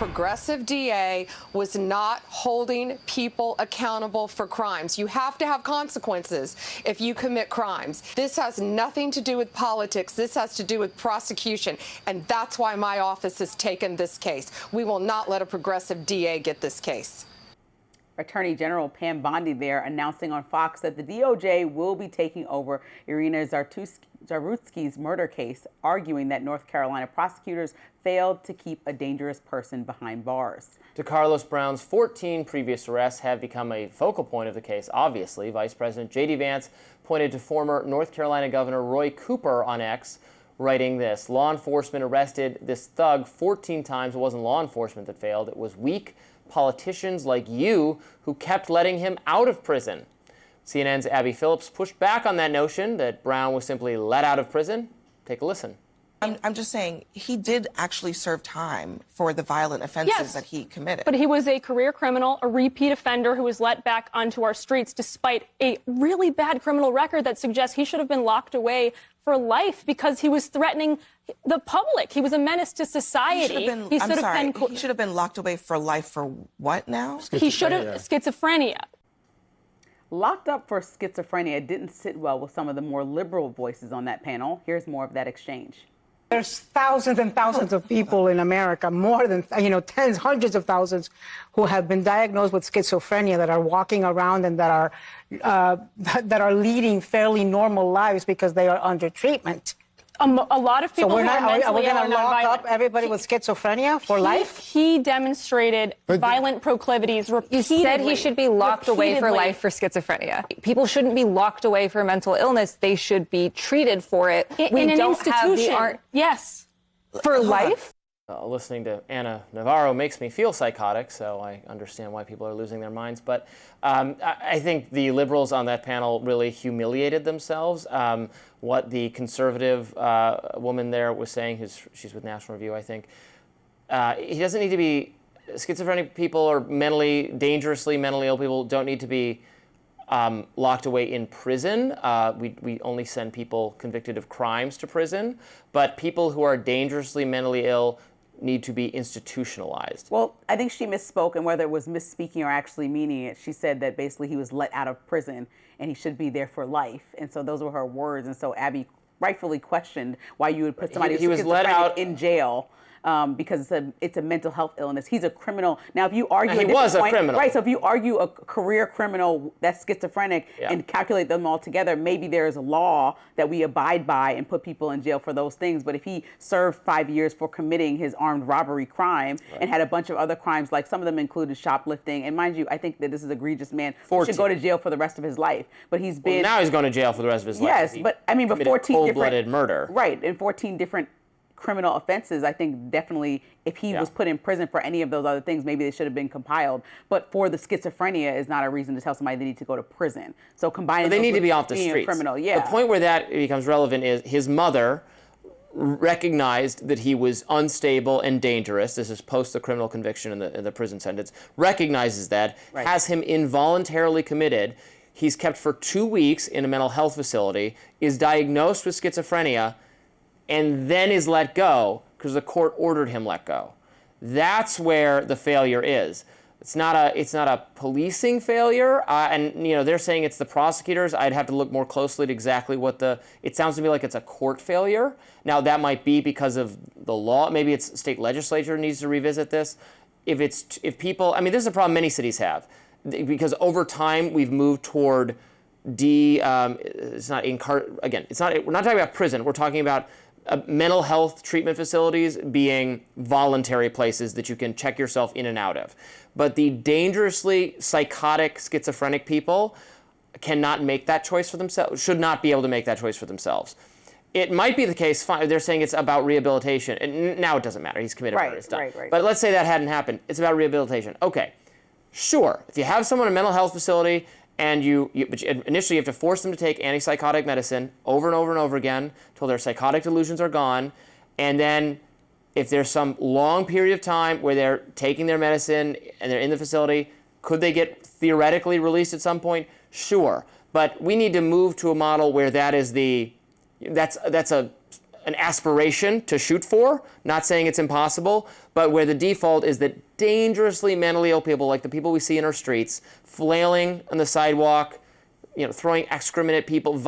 progressive DA was not holding people accountable for crimes. You have to have consequences if you commit crimes. This has nothing to do with politics. This has to do with prosecution. And that's why my office has taken this case. We will not let a progressive DA get this case. Attorney General Pam Bondi there announcing on Fox that the DOJ will be taking over Iryna Zarutska's murder case, arguing that North Carolina prosecutors failed to keep a dangerous person behind bars. DeCarlos Brown's 14 previous arrests have become a focal point of the case, obviously. Vice President J.D. Vance pointed to former North Carolina Governor Roy Cooper on X, writing this: law enforcement arrested this thug 14 times. It wasn't law enforcement that failed. It was weak politicians like you who kept letting him out of prison. CNN's Abby Phillips pushed back on that notion that Brown was simply let out of prison. Take a listen. I'm just saying he did actually serve time for the violent offenses that he committed. But he was a career criminal, a repeat offender who was let back onto our streets despite a really bad criminal record that suggests he should have been locked away for life because he was threatening the public. He was a menace to society. He should have been locked away for life for what now? He should have schizophrenia. Locked up for schizophrenia didn't sit well with some of the more liberal voices on that panel. Here's more of that exchange. There's thousands and thousands of people in America, more than, tens, hundreds of thousands, who have been diagnosed with schizophrenia that are walking around and that are leading fairly normal lives because they are under treatment. A lot of people are we going to lock up everybody with schizophrenia for life? He demonstrated violent proclivities repeatedly. You said he should be locked away for life for schizophrenia. People shouldn't be locked away for mental illness. They should be treated for it. In an institution. Yes. For life? Listening to Ana Navarro makes me feel psychotic, so I understand why people are losing their minds. But I think the liberals on that panel really humiliated themselves. What the conservative woman there was saying, she's with National Review, I think, he doesn't need to be, schizophrenic people or dangerously mentally ill people don't need to be locked away in prison. We only send people convicted of crimes to prison, but people who are dangerously mentally ill need to be institutionalized. Well, I think she misspoke, and whether it was misspeaking or actually meaning it, she said that basically he was let out of prison and he should be there for life. And so those were her words. And so Abby rightfully questioned why you would put somebody who's let out in jail. Because it's a mental health illness. He's a criminal. Now, if you argue he was a criminal, right? So if you argue a career criminal that's schizophrenic and calculate them all together, maybe there's a law that we abide by and put people in jail for those things. But if he served 5 years for committing his armed robbery crime and had a bunch of other crimes, like some of them included shoplifting, and mind you, I think that this is an egregious man. He should go to jail for the rest of his life. But he's been now he's going to jail for the rest of his life. Yes, but I mean, but 14 cold-blooded murder, right? And 14 different criminal offenses. I think definitely if he was put in prison for any of those other things, maybe they should have been compiled. But for the schizophrenia is not a reason to tell somebody they need to go to prison. So combining they need to be off the streets. Criminal, The point where that becomes relevant is his mother recognized that he was unstable and dangerous. This is post the criminal conviction and the prison sentence. Recognizes that, has him involuntarily committed. He's kept for 2 weeks in a mental health facility, is diagnosed with schizophrenia, and then is let go because the court ordered him let go. That's where the failure is. It's not a policing failure, and they're saying it's the prosecutors. I'd have to look more closely at exactly what it sounds to me like it's a court failure. Now that might be because of the law. Maybe it's state legislature needs to revisit this. If people, I mean, this is a problem many cities have, because over time we've moved toward we're not talking about prison. We're talking about mental health treatment facilities being voluntary places that you can check yourself in and out of. But the dangerously psychotic, schizophrenic people cannot make that choice for themselves, should not be able to make that choice for themselves. It might be the case, they're saying it's about rehabilitation. And now it doesn't matter. He's committed murder. It's done. Right. But let's say that hadn't happened. It's about rehabilitation. Okay, sure. If you have someone in a mental health facility and but initially you have to force them to take antipsychotic medicine over and over and over again until their psychotic delusions are gone. And then if there's some long period of time where they're taking their medicine and they're in the facility, could they get theoretically released at some point? Sure. But we need to move to a model where that is that's a an aspiration to shoot for, not saying it's impossible, but where the default is that dangerously mentally ill people, like the people we see in our streets, flailing on the sidewalk, throwing excrement at people,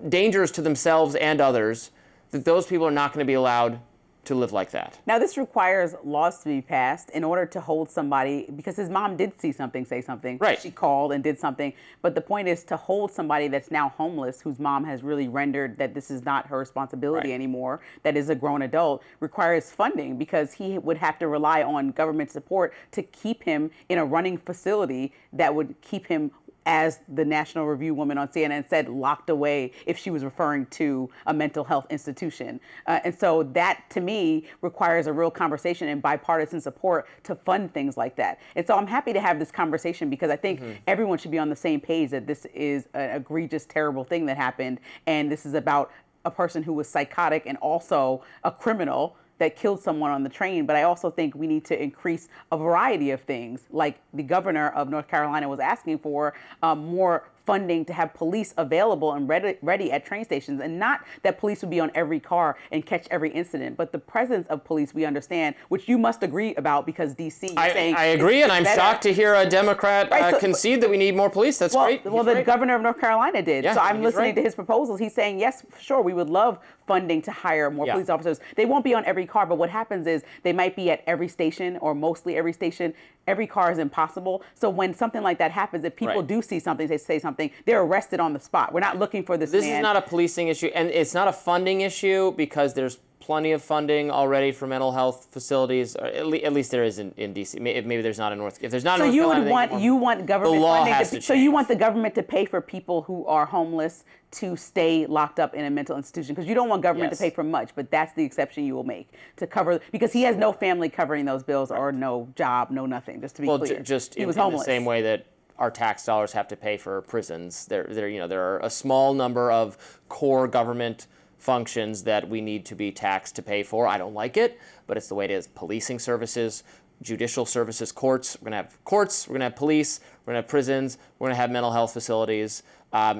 dangerous to themselves and others, that those people are not going to be allowed to live like that. Now, this requires laws to be passed in order to hold somebody, because his mom did see something, say something. Right. She called and did something. But the point is to hold somebody that's now homeless, whose mom has really rendered that this is not her responsibility anymore, that is a grown adult, requires funding, because he would have to rely on government support to keep him in a running facility that would keep him, as the National Review woman on CNN said, locked away, if she was referring to a mental health institution. And so that, to me, requires a real conversation and bipartisan support to fund things like that. And so I'm happy to have this conversation, because I think everyone should be on the same page that this is an egregious, terrible thing that happened. And this is about a person who was psychotic and also a criminal that killed someone on the train. But I also think we need to increase a variety of things, like the governor of North Carolina was asking for more funding to have police available and ready at train stations, and not that police would be on every car and catch every incident, but the presence of police, we understand, which you must agree about, because DC. I agree, and I'm shocked to hear a Democrat concede that we need more police. That's great. Well, the governor of North Carolina did. Yeah, so I'm listening to his proposals. He's saying, yes, sure, we would love funding to hire more police officers. They won't be on every car, but what happens is they might be at every station, or mostly every station. Every car is impossible. So when something like that happens, if people do see something, they say something, they're arrested on the spot. We're not looking for this man. This is not a policing issue, and it's not a funding issue, because there's plenty of funding already for mental health facilities. Or at least there is in D.C. Maybe there's not in North. If there's not, so in North Carolina, you want government the law funding has to change. So you want the government to pay for people who are homeless to stay locked up in a mental institution, because you don't want government to pay for much, but that's the exception you will make to cover, because he has no family covering those bills, or no job, no nothing. Just to be clear, just he was in homeless. the same way that our tax dollars have to pay for prisons. There are a small number of core government functions that we need to be taxed to pay for. I don't like it, but it's the way it is. Policing services, judicial services, courts. We're going to have courts, we're going to have police, we're going to have prisons, we're going to have mental health facilities,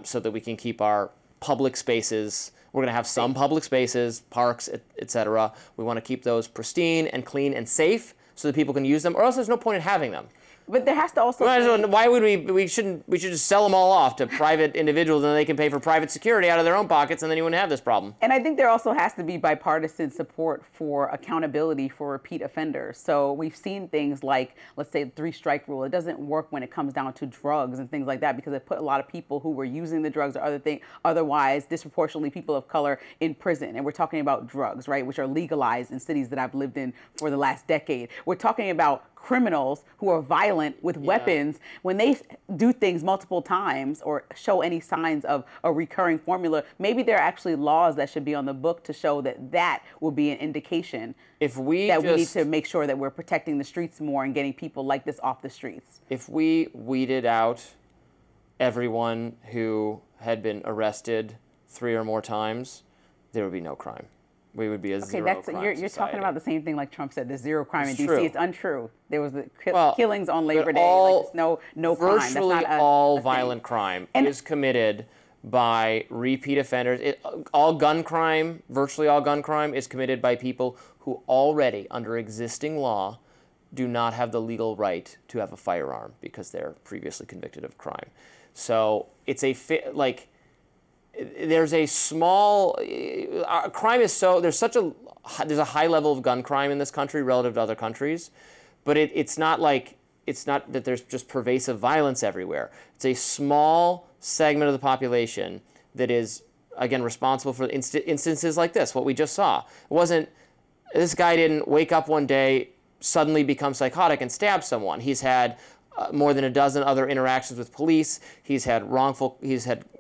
so that we can keep our public spaces. We're going to have some public spaces, parks, et cetera. We want to keep those pristine and clean and safe so that people can use them, or else there's no point in having them. But there has to also why would we should just sell them all off to private individuals, and they can pay for private security out of their own pockets, and then you wouldn't have this problem. And I think there also has to be bipartisan support for accountability for repeat offenders. So we've seen things like, let's say, the 3-strike rule. It doesn't work when it comes down to drugs and things like that, because it put a lot of people who were using the drugs or otherwise disproportionately people of color in prison. And we're talking about drugs, right, which are legalized in cities that I've lived in for the last decade. We're talking about criminals who are violent with weapons. When they do things multiple times or show any signs of a recurring formula, maybe there are actually laws that should be on the book to show that that will be an indication we need to make sure that we're protecting the streets more and getting people like this off the streets. If we weeded out everyone who had been arrested 3 or more times, there would be no crime. We would be a zero crime you're society. talking about the same thing like Trump said. There's zero crime in true. D.C. It's untrue. There was the killings on Labor Day. No crime. Virtually all violent crime is committed by repeat offenders. Virtually all gun crime is committed by people who already, under existing law, do not have the legal right to have a firearm because they're previously convicted of crime. So it's there's a small crime is there's a high level of gun crime in this country relative to other countries, but it's not that there's just pervasive violence everywhere. It's a small segment of the population that is, again, responsible for instances like this, what we just saw. This guy didn't wake up one day, suddenly become psychotic and stab someone. He's had more than a dozen other interactions with police. He's had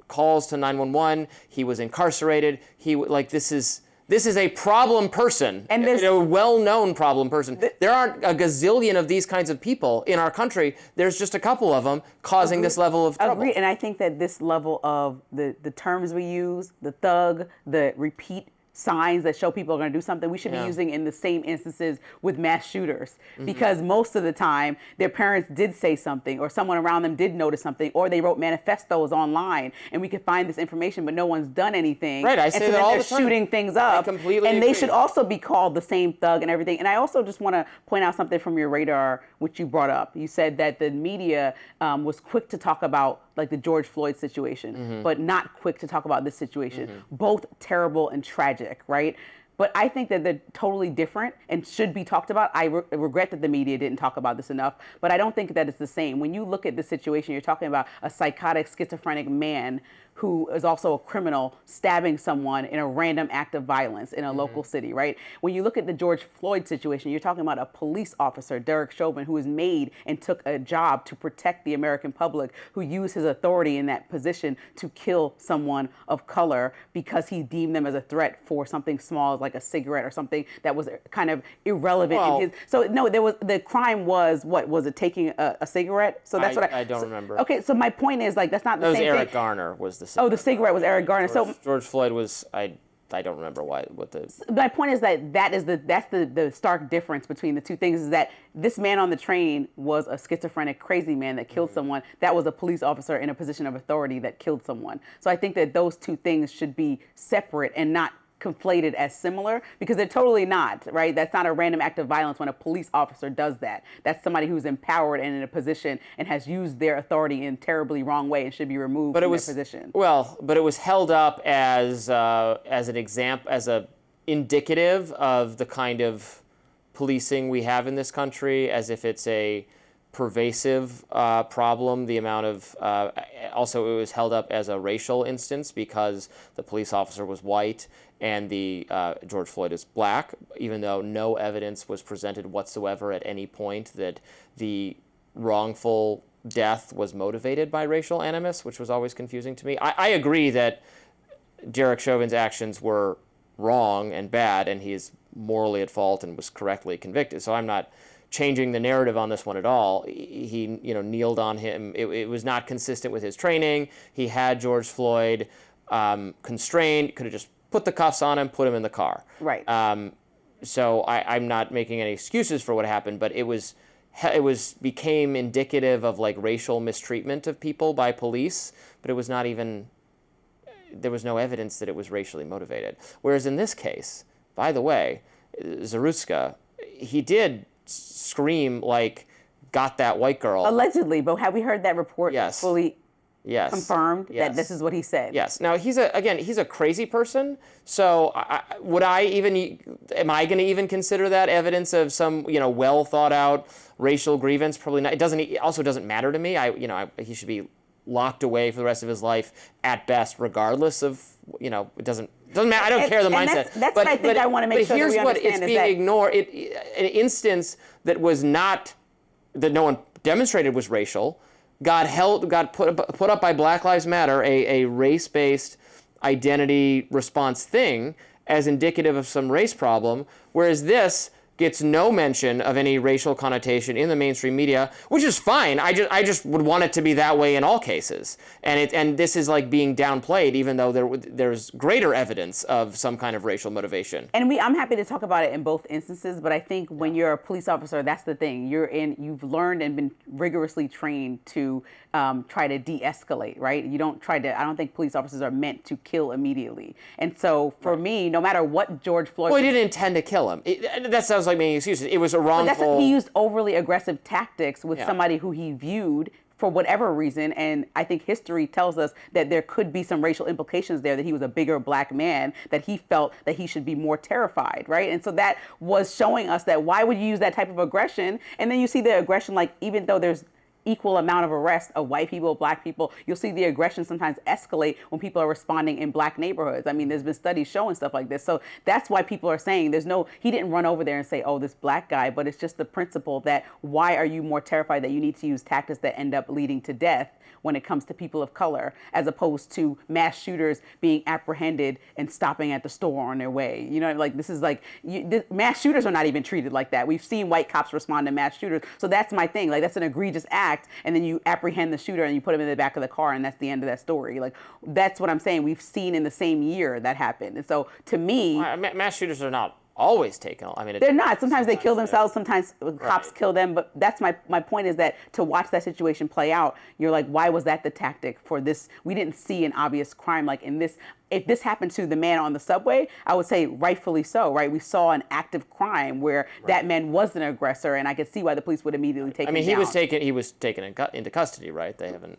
calls to 911. He was incarcerated. This is a problem person, and a well-known problem person. There aren't a gazillion of these kinds of people in our country. There's just a couple of them causing this level of trouble. Agreed, and I think that this level of the terms we use, the thug, the repeat signs that show people are going to do something, we should be using in the same instances with mass shooters. Because most of the time, their parents did say something, or someone around them did notice something, or they wrote manifestos online, and we could find this information, but no one's done anything. Right, I say that all the time. Shooting things up. I completely and agree. they should also be called the same thug and everything. And I also just want to point out something from your radar, which you brought up. You said that the media was quick to talk about like the George Floyd situation, but not quick to talk about this situation. Both terrible and tragic, right? But I think that they're totally different and should be talked about. I regret that the media didn't talk about this enough, but I don't think that it's the same. When you look at the situation, you're talking about a psychotic, schizophrenic man who is also a criminal stabbing someone in a random act of violence in a local city, right? When you look at the George Floyd situation, you're talking about a police officer, Derek Chauvin, who was made and took a job to protect the American public, who used his authority in that position to kill someone of color because he deemed them as a threat for something small like a cigarette or something that was kind of irrelevant in his. So no, the crime was, what was it, taking a cigarette? So that's I don't remember. Okay, so my point is, like, that's not the same thing. Eric Garner was the cigarette. Oh, the cigarette was Eric Garner. George Floyd was, I don't remember what the. My point is that's the stark difference between the two things, is that this man on the train was a schizophrenic, crazy man that killed someone. That was a police officer in a position of authority that killed someone. So I think that those two things should be separate and not conflated as similar, because they're totally not, right? That's not a random act of violence when a police officer does that. That's somebody who's empowered and in a position and has used their authority in a terribly wrong way and should be removed from their position. Well, but it was held up as an example, as a indicative of the kind of policing we have in this country, as if it's a pervasive problem. The amount of also, it was held up as a racial instance because the police officer was white and the George Floyd is black, even though no evidence was presented whatsoever at any point that the wrongful death was motivated by racial animus, which was always confusing to me. I agree that Derek Chauvin's actions were wrong and bad, and he is morally at fault and was correctly convicted. So I'm not changing the narrative on this one at all. He, kneeled on him. It was not consistent with his training. He had George Floyd constrained. Could have just put the cuffs on him, put him in the car. Right. So I'm not making any excuses for what happened, but it became indicative of like racial mistreatment of people by police, but it was not even, there was no evidence that it was racially motivated. Whereas in this case, by the way, Zarutska, he did scream like, got that white girl. Allegedly, but have we heard that report fully confirmed yes. that this is what he said? Yes. Now, he's a crazy person. So am I going to even consider that evidence of some, well thought out racial grievance? Probably not. It also doesn't matter to me. He should be locked away for the rest of his life at best, regardless of, it doesn't matter. I don't care the mindset. That's what I think I want to make sure that we understand. But here's what it's being ignored. An instance that was not, that no one demonstrated was racial, got put up by Black Lives Matter, a race-based identity response thing, as indicative of some race problem, whereas this gets no mention of any racial connotation in the mainstream media, which is fine. I just would want it to be that way in all cases. And this is like being downplayed, even though there's greater evidence of some kind of racial motivation. And I'm happy to talk about it in both instances, but I think when you're a police officer, that's the thing. You've learned and been rigorously trained to try to de-escalate, right? I don't think police officers are meant to kill immediately. And so for me, no matter what George Floyd... Well, he didn't intend to kill him. That sounds like making excuses. It was a wrongful... He used overly aggressive tactics with somebody who he viewed for whatever reason, and I think history tells us that there could be some racial implications there, that he was a bigger black man, that he felt that he should be more terrified, right? And so that was showing us that why would you use that type of aggression? And then you see the aggression, like, even though there's equal amount of arrests of white people, black people, you'll see the aggression sometimes escalate when people are responding in black neighborhoods. I mean, there's been studies showing stuff like this. So that's why people are saying he didn't run over there and say, oh, this black guy, but it's just the principle that why are you more terrified that you need to use tactics that end up leading to death when it comes to people of color, as opposed to mass shooters being apprehended and stopping at the store on their way. This is like, mass shooters are not even treated like that. We've seen white cops respond to mass shooters. So that's my thing. Like, that's an egregious act. act, and then you apprehend the shooter and you put him in the back of the car, and that's the end of that story. Like, that's what I'm saying. We've seen in the same year that happened. And so to me, mass shooters are not always taken. I mean, they're not. Sometimes they kill themselves. Sometimes cops kill them. But that's my point is that to watch that situation play out, you're like, why was that the tactic for this? We didn't see an obvious crime like in this. If this happened to the man on the subway, I would say rightfully so, right? We saw an active crime where that man was an aggressor, and I could see why the police would immediately take him down. he was taken into custody, right? They haven't.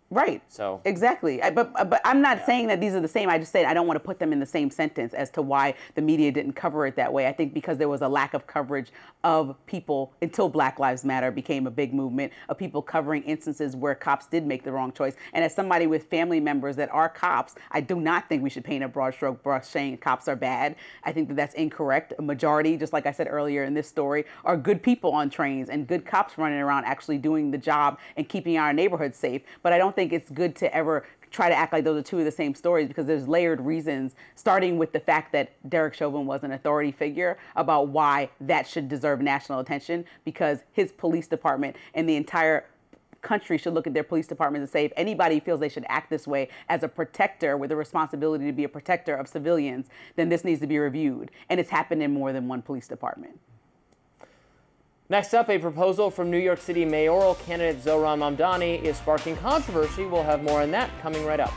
Right. So exactly. But I'm not saying that these are the same. I just said I don't want to put them in the same sentence as to why the media didn't cover it that way. I think because there was a lack of coverage of people until Black Lives Matter became a big movement of people covering instances where cops did make the wrong choice. And as somebody with family members that are cops, I do not think we should paint a broad stroke brush saying cops are bad. I think that that's incorrect. A majority, just like I said earlier in this story, are good people on trains and good cops running around actually doing the job and keeping our neighborhoods safe. But I don't think it's good to ever try to act like those are two of the same stories, because there's layered reasons, starting with the fact that Derek Chauvin was an authority figure, about why that should deserve national attention, because his police department and the entire country should look at their police departments and say, if anybody feels they should act this way as a protector with a responsibility to be a protector of civilians, then this needs to be reviewed. And it's happened in more than one police department. Next up, a proposal from New York City mayoral candidate Zohran Mamdani is sparking controversy. We'll have more on that coming right up.